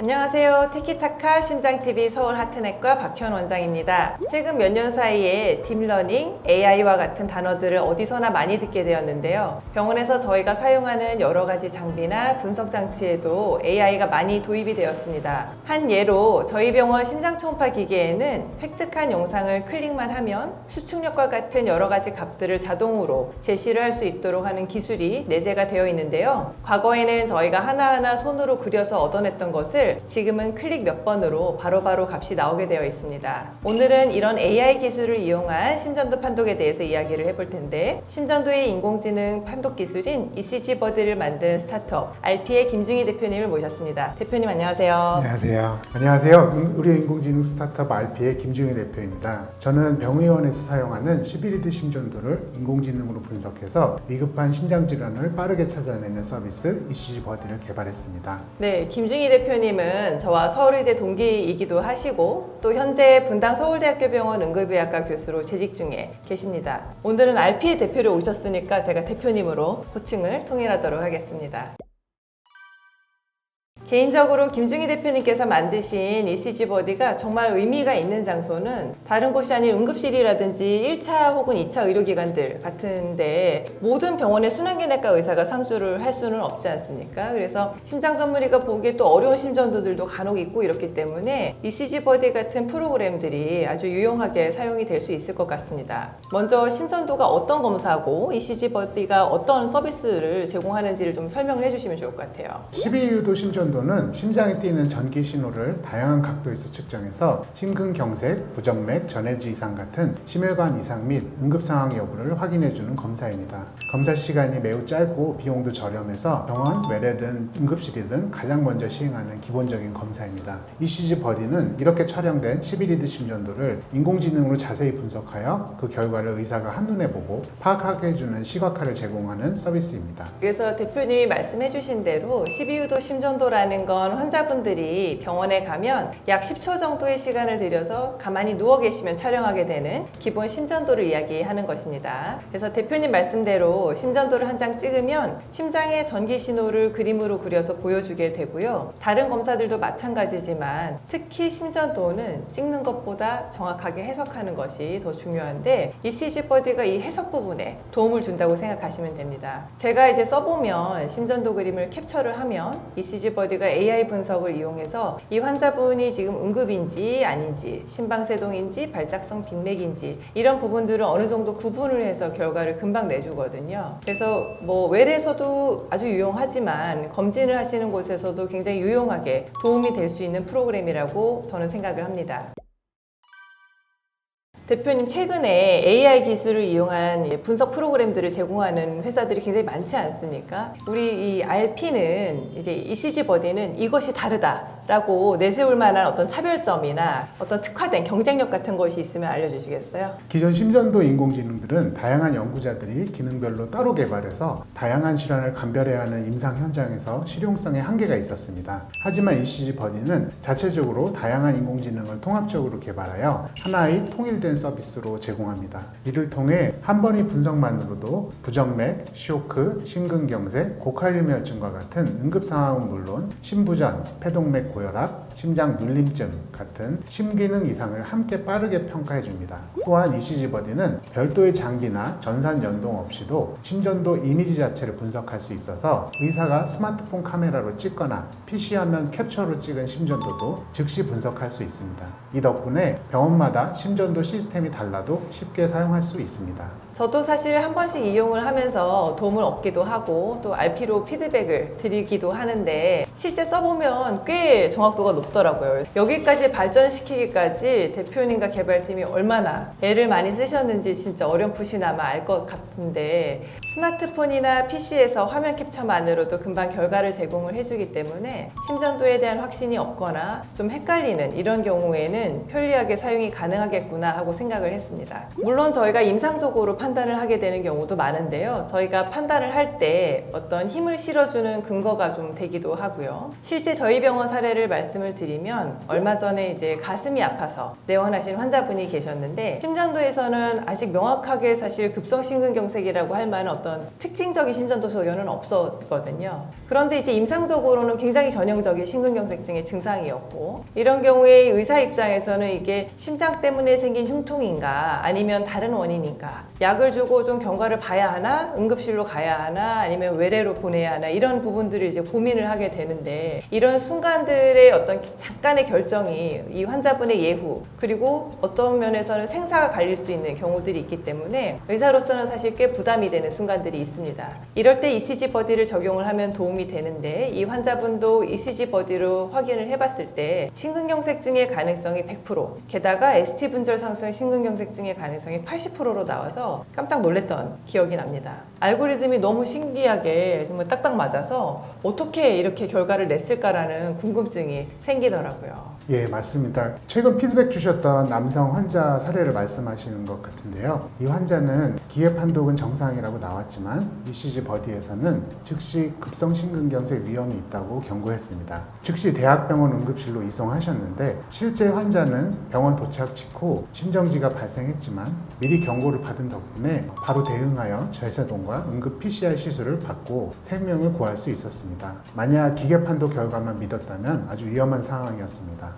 안녕하세요. 티키타카 심장TV 서울 하트넷과 박현 원장입니다. 최근 몇 년 사이에 딥러닝, AI와 같은 단어들을 어디서나 많이 듣게 되었는데요. 병원에서 저희가 사용하는 여러 가지 장비나 분석 장치에도 AI가 많이 도입이 되었습니다. 한 예로 저희 병원 심장 초음파 기계에는 획득한 영상을 클릭만 하면 수축력과 같은 여러 가지 값들을 자동으로 제시를 할 수 있도록 하는 기술이 내재가 되어 있는데요. 과거에는 저희가 하나하나 손으로 그려서 얻어냈던 것을 지금은 클릭 몇 번으로 바로바로 값이 나오게 되어 있습니다. 오늘은 이런 AI 기술을 이용한 심전도 판독에 대해서 이야기를 해볼 텐데, 심전도의 인공지능 판독 기술인 ECG버디를 만든 스타트업 RP의 김중희 대표님을 모셨습니다. 대표님 안녕하세요. 안녕하세요. 안녕하세요. 의료인공지능 스타트업 RP의 김중희 대표입니다. 저는 병의원에서 사용하는 11리드 심전도를 인공지능으로 분석해서 위급한 심장질환을 빠르게 찾아내는 서비스 ECG버디를 개발했습니다. 네, 김중희 대표님은 저와 서울의대 동기이기도 하시고 또 현재 분당 서울대학교 병원 응급의학과 교수로 재직 중에 계십니다. 오늘은 RP의 대표로 오셨으니까 제가 대표님으로 호칭을 통일하도록 하겠습니다. 개인적으로 김중희 대표님께서 만드신 ECG버디가 정말 의미가 있는 장소는 다른 곳이 아닌 응급실이라든지 1차 혹은 2차 의료기관들 같은데, 모든 병원의 순환기내과 의사가 상주를 할 수는 없지 않습니까? 그래서 심장 전문의가 보기에 또 어려운 심전도들도 간혹 있고 이렇기 때문에 ECG버디 같은 프로그램들이 아주 유용하게 사용이 될 수 있을 것 같습니다. 먼저 심전도가 어떤 검사고 ECG버디가 어떤 서비스를 제공하는지를 좀 설명을 해주시면 좋을 것 같아요. 12유도 심전도는 심장이 뛰는 전기 신호를 다양한 각도에서 측정해서 심근경색, 부정맥, 전해질 이상 같은 심혈관 이상 및 응급상황 여부를 확인해주는 검사입니다. 검사 시간이 매우 짧고 비용도 저렴해서 병원, 외래든 응급실이든 가장 먼저 시행하는 기본적인 검사입니다. ECG버디는 이렇게 촬영된 11리드 심전도를 인공지능으로 자세히 분석하여 그 결과를 의사가 한눈에 보고 파악하게 해주는 시각화를 제공하는 서비스입니다. 그래서 대표님이 말씀해 주신 대로 12유도 심전도라는 건 환자분들이 병원에 가면 약 10초 정도의 시간을 들여서 가만히 누워 계시면 촬영하게 되는 기본 심전도를 이야기하는 것입니다. 그래서 대표님 말씀대로 심전도를 한 장 찍으면 심장의 전기 신호를 그림으로 그려서 보여주게 되고요. 다른 검사들도 마찬가지지만 특히 심전도는 찍는 것보다 정확하게 해석하는 것이 더 중요한데, ECG버디가 이 해석 부분에 도움을 준다고 생각하시면 됩니다. 제가 이제 써보면 심전도 그림을 캡처를 하면 ECG버디가 AI 분석을 이용해서 이 환자분이 지금 응급인지 아닌지, 심방세동인지 발작성 빅맥인지 이런 부분들을 어느 정도 구분을 해서 결과를 금방 내주거든요. 그래서 외래에서도 아주 유용하지만 검진을 하시는 곳에서도 굉장히 유용하게 도움이 될 수 있는 프로그램이라고 저는 생각을 합니다. 대표님, 최근에 AI 기술을 이용한 분석 프로그램들을 제공하는 회사들이 굉장히 많지 않습니까? 우리 이 RP는 이제 ECG버디는 이것이 다르다라고 내세울 만한 어떤 차별점이나 어떤 특화된 경쟁력 같은 것이 있으면 알려주시겠어요? 기존 심전도 인공지능들은 다양한 연구자들이 기능별로 따로 개발해서 다양한 질환을 감별해야 하는 임상 현장에서 실용성에 한계가 있었습니다. 하지만 ECG버디는 자체적으로 다양한 인공지능을 통합적으로 개발하여 하나의 통일된 서비스로 제공합니다. 이를 통해 한 번의 분석만으로도 부정맥, 쇼크, 심근경색, 고칼륨혈증과 같은 응급상황은 물론 심부전, 폐동맥 고혈압, 심장 눌림증 같은 심기능 이상을 함께 빠르게 평가해 줍니다. 또한 ECG버디는 별도의 장비나 전산 연동 없이도 심전도 이미지 자체를 분석할 수 있어서 의사가 스마트폰 카메라로 찍거나 PC 화면 캡처로 찍은 심전도도 즉시 분석할 수 있습니다. 이 덕분에 병원마다 심전도 시스템이 달라도 쉽게 사용할 수 있습니다. 저도 사실 한 번씩 이용을 하면서 도움을 얻기도 하고 또 RP로 피드백을 드리기도 하는데, 실제 써보면 꽤 정확도가 높더라고요. 여기까지 발전시키기까지 대표님과 개발팀이 얼마나 애를 많이 쓰셨는지 진짜 어렴풋이나마 알 것 같은데, 스마트폰이나 PC에서 화면 캡처만으로도 금방 결과를 제공을 해주기 때문에 심전도에 대한 확신이 없거나 좀 헷갈리는 이런 경우에는 편리하게 사용이 가능하겠구나 하고 생각을 했습니다. 물론 저희가 임상적으로 판단을 하게 되는 경우도 많은데요. 저희가 판단을 할 때 어떤 힘을 실어주는 근거가 좀 되기도 하고요. 실제 저희 병원 사례를 말씀을 드리면 얼마 전에 이제 가슴이 아파서 내원하신 환자분이 계셨는데 심전도에서는 아직 명확하게 사실 급성심근경색이라고 할 만한 어떤 특징적인 심전도 소견은 없었거든요. 그런데 이제 임상적으로는 굉장히 전형적인 심근경색증의 증상이었고, 이런 경우에 의사 입장에서는 이게 심장 때문에 생긴 흉통인가 아니면 다른 원인인가, 약을 주고 좀 경과를 봐야 하나, 응급실로 가야 하나, 아니면 외래로 보내야 하나, 이런 부분들을 이제 고민을 하게 되는데, 이런 순간들의 어떤 잠깐의 결정이 이 환자분의 예후, 그리고 어떤 면에서는 생사가 갈릴 수 있는 경우들이 있기 때문에 의사로서는 사실 꽤 부담이 되는 순간들이 있습니다. 이럴 때 ECG 버디를 적용을 하면 도움이 되는데, 이 환자분도 ECG 버디로 확인을 해봤을 때 심근경색증의 가능성이 100%, 게다가 ST 분절 상승 심근경색증의 가능성이 80%로 나와서 깜짝 놀랐던 기억이 납니다. 알고리즘이 너무 신기하게 정말 딱딱 맞아서 어떻게 이렇게 결과를 냈을까라는 궁금증이 생기더라고요. 예, 맞습니다. 최근 피드백 주셨던 남성 환자 사례를 말씀하시는 것 같은데요. 이 환자는 기계 판독은 정상이라고 나왔지만 ECG 버디에서는 즉시 급성심근경색 위험이 있다고 경고했습니다. 즉시 대학병원 응급실로 이송하셨는데, 실제 환자는 병원 도착 직후 심정지가 발생했지만 미리 경고를 받은 덕분에 바로 대응하여 절세동과 응급 PCR 시술을 받고 생명을 구할 수 있었습니다. 만약 기계 판독 결과만 믿었다면 아주 위험한 상황이었습니다.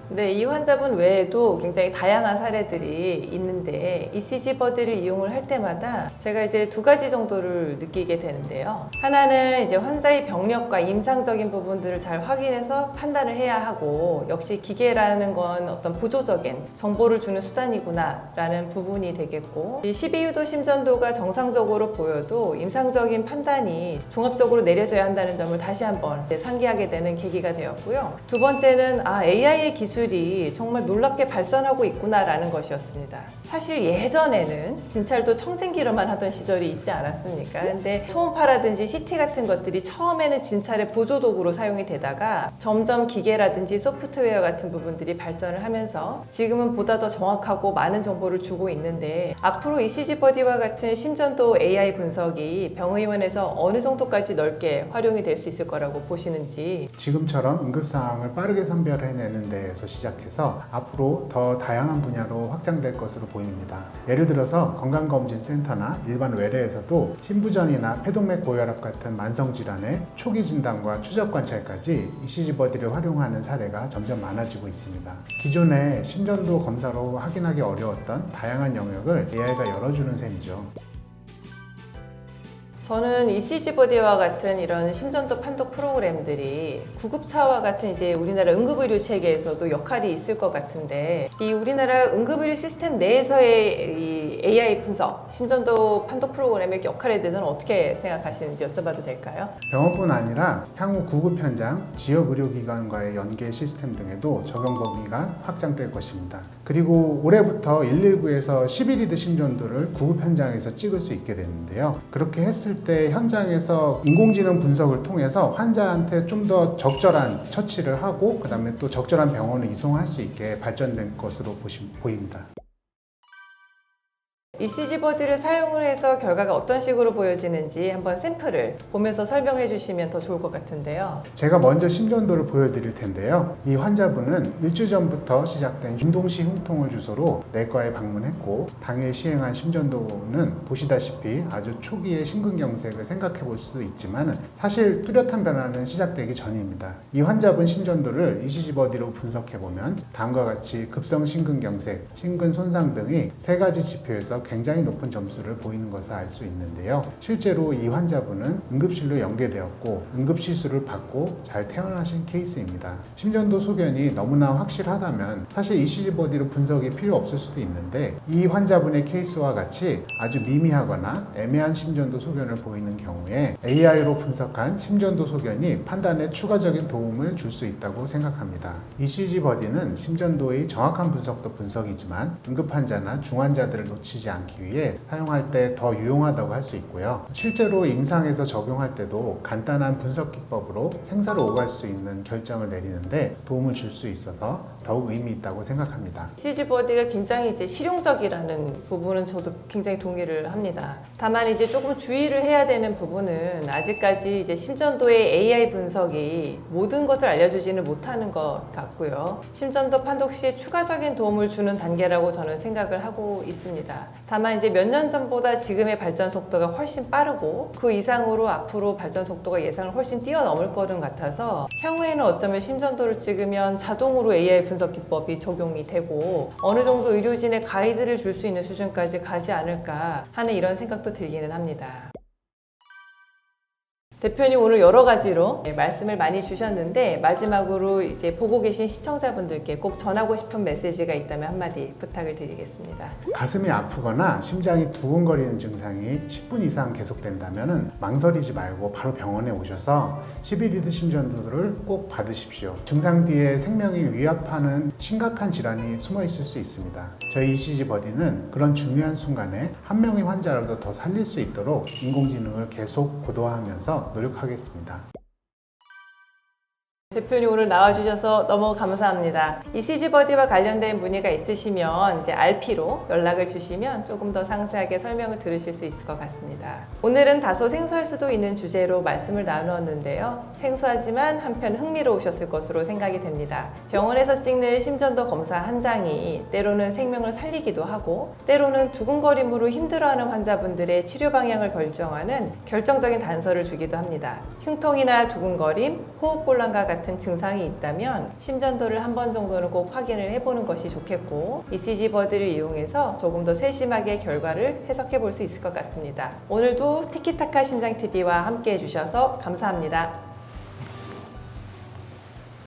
네, 이 환자분 외에도 굉장히 다양한 사례들이 있는데, ECG 버디를 이용을 할 때마다 제가 이제 두 가지 정도를 느끼게 되는데요. 하나는 이제 환자의 병력과 임상적인 부분들을 잘 확인해서 판단을 해야 하고, 역시 기계라는 건 어떤 보조적인 정보를 주는 수단이구나 라는 부분이 되겠고, 이 12유도 심전도가 정상적으로 보여도 임상적인 판단이 종합적으로 내려져야 한다는 점을 다시 한번 상기하게 되는 계기가 되었고요. 두 번째는 AI의 기술이 정말 놀랍게 발전하고 있구나라는 것이었습니다. 사실 예전에는 진찰도 청생기로만 하던 시절이 있지 않았습니까? 근데 초음파라든지 CT 같은 것들이 처음에는 진찰의 보조도구로 사용이 되다가 점점 기계라든지 소프트웨어 같은 부분들이 발전을 하면서 지금은 보다 더 정확하고 많은 정보를 주고 있는데, 앞으로 ECG 버디와 같은 심전도 AI 분석이 병의원에서 어느 정도까지 넓게 활용이 될 수 있을 거라고 보시는지. 지금처럼 응급 상황을 빠르게 선별해내는 데에서 시작해서 앞으로 더 다양한 분야로 확장될 것으로 보입니다. 예를 들어서 건강검진센터나 일반 외래에서도 심부전이나 폐동맥 고혈압 같은 만성질환의 초기 진단과 추적 관찰까지 ECG 버디를 활용하는 사례가 점점 많아지고 있습니다. 기존에 심전도 검사로 확인하기 어려웠던 다양한 영역을 AI가 열어주는 셈이죠. 저는 ECG 버디와 같은 이런 심전도 판독 프로그램들이 구급차와 같은 이제 우리나라 응급의료 체계에서도 역할이 있을 것 같은데, 이 우리나라 응급의료 시스템 내에서의 이 AI 분석, 심전도 판독 프로그램의 역할에 대해서는 어떻게 생각하시는지 여쭤봐도 될까요? 병원뿐 아니라 향후 구급 현장, 지역 의료기관과의 연계 시스템 등에도 적용 범위가 확장될 것입니다. 그리고 올해부터 119에서 11리드 심전도를 구급 현장에서 찍을 수 있게 됐는데요. 그렇게 했을 때 현장에서 인공지능 분석을 통해서 환자한테 좀 더 적절한 처치를 하고, 그 다음에 또 적절한 병원을 이송할 수 있게 발전된 것으로 보입니다. ECG 버디를 사용을 해서 결과가 어떤 식으로 보여지는지 한번 샘플을 보면서 설명해 주시면 더 좋을 것 같은데요. 제가 먼저 심전도를 보여드릴 텐데요. 이 환자분은 일주 전부터 시작된 윤동시 흉통을 주소로 내과에 방문했고, 당일 시행한 심전도는 보시다시피 아주 초기의 심근경색을 생각해 볼 수도 있지만 사실 뚜렷한 변화는 시작되기 전입니다. 이 환자분 심전도를 ECG 버디로 분석해 보면 다음과 같이 급성 심근경색, 심근 손상 등이 세 가지 지표에서 굉장히 높은 점수를 보이는 것을 알 수 있는데요. 실제로 이 환자분은 응급실로 연계되었고 응급시술을 받고 잘 퇴원하신 케이스입니다. 심전도 소견이 너무나 확실하다면 사실 ECG 버디로 분석이 필요 없을 수도 있는데, 이 환자분의 케이스와 같이 아주 미미하거나 애매한 심전도 소견을 보이는 경우에 AI로 분석한 심전도 소견이 판단에 추가적인 도움을 줄 수 있다고 생각합니다. ECG 버디는 심전도의 정확한 분석도 분석이지만 응급환자나 중환자들을 놓치지 않기 위해 사용할 때 더 유용하다고 할 수 있고요. 실제로 임상에서 적용할 때도 간단한 분석 기법으로 생사를 오갈 수 있는 결정을 내리는데 도움을 줄 수 있어서 더욱 의미 있다고 생각합니다. CG버디가 굉장히 이제 실용적이라는 부분은 저도 굉장히 동의를 합니다. 다만 이제 조금 주의를 해야 되는 부분은 아직까지 이제 심전도의 AI 분석이 모든 것을 알려주지는 못하는 것 같고요. 심전도 판독 시에 추가적인 도움을 주는 단계라고 저는 생각을 하고 있습니다. 다만 이제 몇 년 전보다 지금의 발전 속도가 훨씬 빠르고 그 이상으로 앞으로 발전 속도가 예상을 훨씬 뛰어넘을 거는 같아서 향후에는 어쩌면 심전도를 찍으면 자동으로 AI 분석 기법이 적용이 되고 어느 정도 의료진의 가이드를 줄 수 있는 수준까지 가지 않을까 하는 이런 생각도 들기는 합니다. 대표님 오늘 여러 가지로 말씀을 많이 주셨는데 마지막으로 이제 보고 계신 시청자분들께 꼭 전하고 싶은 메시지가 있다면 한마디 부탁을 드리겠습니다. 가슴이 아프거나 심장이 두근거리는 증상이 10분 이상 계속된다면 망설이지 말고 바로 병원에 오셔서 CBD 심전도를 꼭 받으십시오. 증상 뒤에 생명이 위협하는 심각한 질환이 숨어 있을 수 있습니다. 저희 ECG버디는 그런 중요한 순간에 한 명의 환자라도 더 살릴 수 있도록 인공지능을 계속 고도화하면서 노력하겠습니다. 대표님 오늘 나와주셔서 너무 감사합니다. ECG버디와 관련된 문의가 있으시면 이제 RP로 연락을 주시면 조금 더 상세하게 설명을 들으실 수 있을 것 같습니다. 오늘은 다소 생소할 수도 있는 주제로 말씀을 나누었는데요. 생소하지만 한편 흥미로우셨을 것으로 생각이 됩니다. 병원에서 찍는 심전도 검사 한 장이 때로는 생명을 살리기도 하고 때로는 두근거림으로 힘들어하는 환자분들의 치료 방향을 결정하는 결정적인 단서를 주기도 합니다. 흉통이나 두근거림, 호흡곤란과 같은 증상이 있다면 심전도를 한 번 정도는 꼭 확인을 해보는 것이 좋겠고 ECG버디를 이용해서 조금 더 세심하게 결과를 해석해 볼 수 있을 것 같습니다. 오늘도 티키타카 심장TV와 함께 해주셔서 감사합니다.